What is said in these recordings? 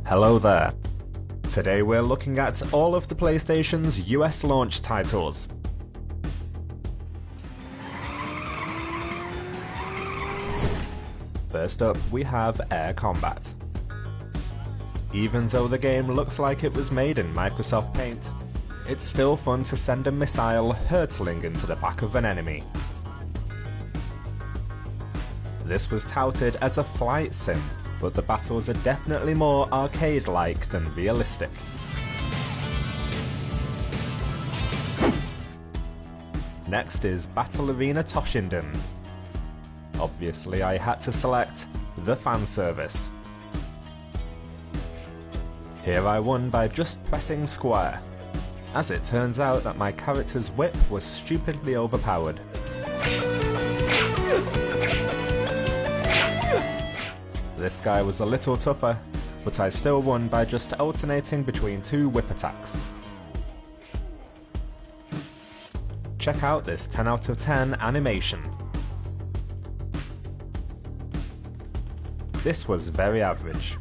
Hello there. Today we're looking at all of the PlayStation's US launch titles. First up, we have Air Combat. Even though the game looks like it was made in Microsoft Paint, it's still fun to send a missile hurtling into the back of an enemy. This was touted as a flight sim, but the battles are definitely more arcade-like than realistic. Next is Battle Arena Toshinden. Obviously I had to select the fan service. Here I won by just pressing square, as it turns out that my character's whip was stupidly overpowered. This guy was a little tougher, but I still won by just alternating between two whip attacks. Check out this 10 out of 10 animation. This was very average.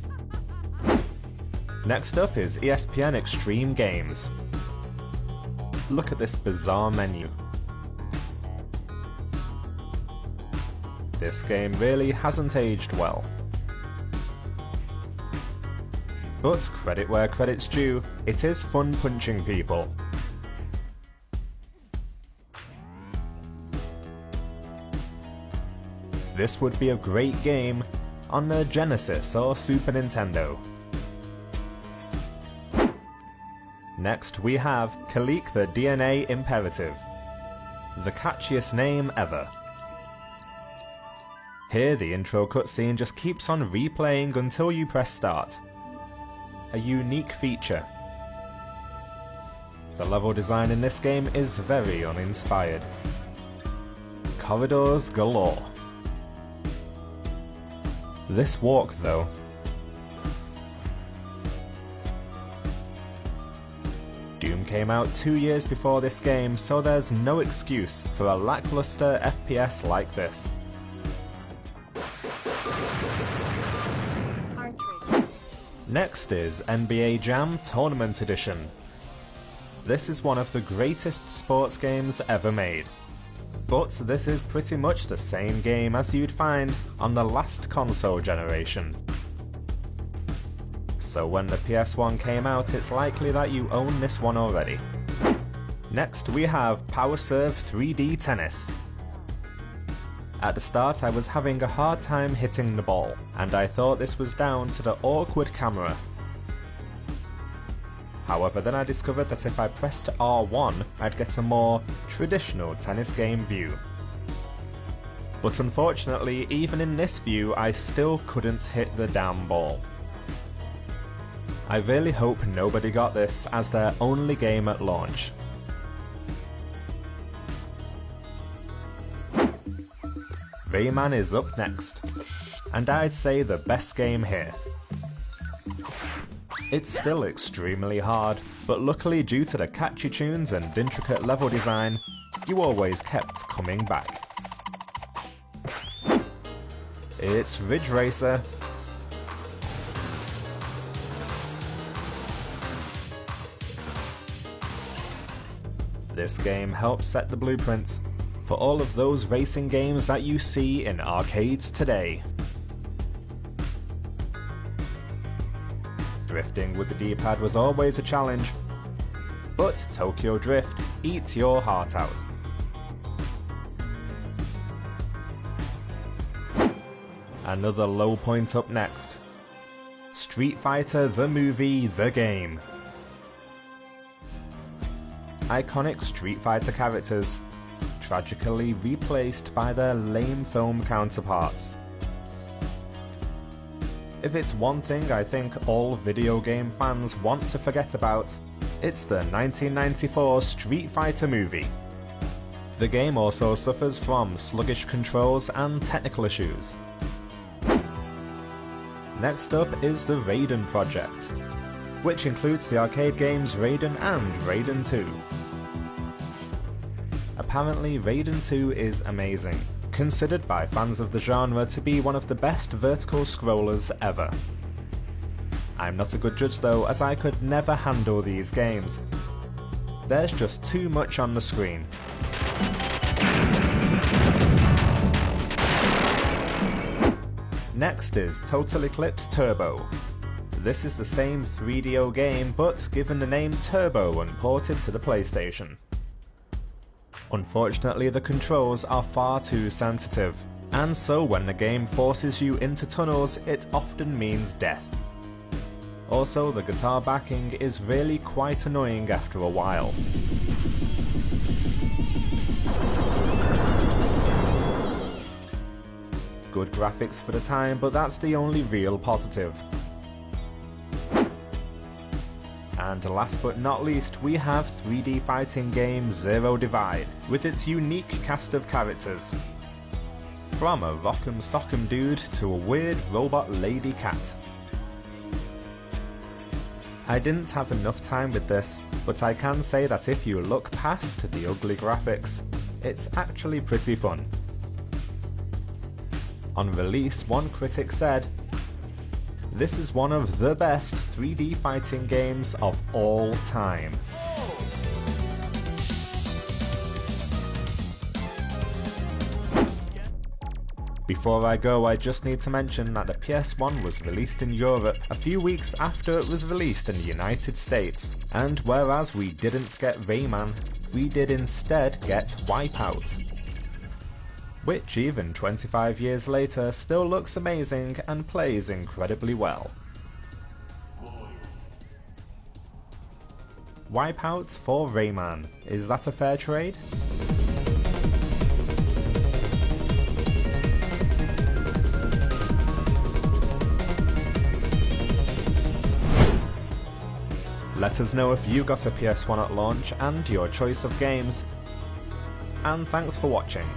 Next up is ESPN Extreme Games. Look at this bizarre menu. This game really hasn't aged well. But credit where credit's due, it is fun punching people. This would be a great game on a Genesis or Super Nintendo. Next we have Kalik the DNA Imperative. The catchiest name ever. Here the intro cutscene just keeps on replaying until you press start. A unique feature. The level design in this game is very uninspired. Corridors galore. This walk though. Doom came out 2 years before this game, so there's no excuse for a lackluster FPS like this. Next is NBA Jam Tournament Edition. This is one of the greatest sports games ever made. But this is pretty much the same game as you'd find on the last console generation. So when the PS1 came out, it's likely that you own this one already. Next we have Power Serve 3D Tennis. At the start I was having a hard time hitting the ball, and I thought this was down to the awkward camera. However, then I discovered that if I pressed R1, I'd get a more traditional tennis game view. But unfortunately, even in this view, I still couldn't hit the damn ball. I really hope nobody got this as their only game at launch. Rayman is up next, and I'd say the best game here. It's still extremely hard, but luckily due to the catchy tunes and intricate level design, you always kept coming back. It's Ridge Racer. This game helps set the blueprint for all of those racing games that you see in arcades today. Drifting with the D-pad was always a challenge, but Tokyo Drift eats your heart out. Another low point up next. Street Fighter the movie, the game. Iconic Street Fighter characters, tragically replaced by their lame film counterparts. If it's one thing I think all video game fans want to forget about, it's the 1994 Street Fighter movie. The game also suffers from sluggish controls and technical issues. Next up is the Raiden project, which includes the arcade games Raiden and Raiden 2. Apparently Raiden 2 is amazing, considered by fans of the genre to be one of the best vertical scrollers ever. I'm not a good judge though, as I could never handle these games. There's just too much on the screen. Next is Total Eclipse Turbo. This is the same 3DO game, but given the name Turbo and ported to the PlayStation. Unfortunately, the controls are far too sensitive, and so when the game forces you into tunnels, it often means death. Also, the guitar backing is really quite annoying after a while. Good graphics for the time, but that's the only real positive. And last but not least, we have 3D fighting game Zero Divide, with its unique cast of characters. From a rock'em sock'em dude to a weird robot lady cat. I didn't have enough time with this, but I can say that if you look past the ugly graphics, it's actually pretty fun. On release, one critic said, "This is one of the best 3D fighting games of all time." Before I go, I just need to mention that the PS1 was released in Europe a few weeks after it was released in the United States, and whereas we didn't get Rayman, we did instead get Wipeout, which even 25 years later still looks amazing and plays incredibly well. Wipeout for Rayman, is that a fair trade? Let us know if you got a PS1 at launch and your choice of games, and thanks for watching.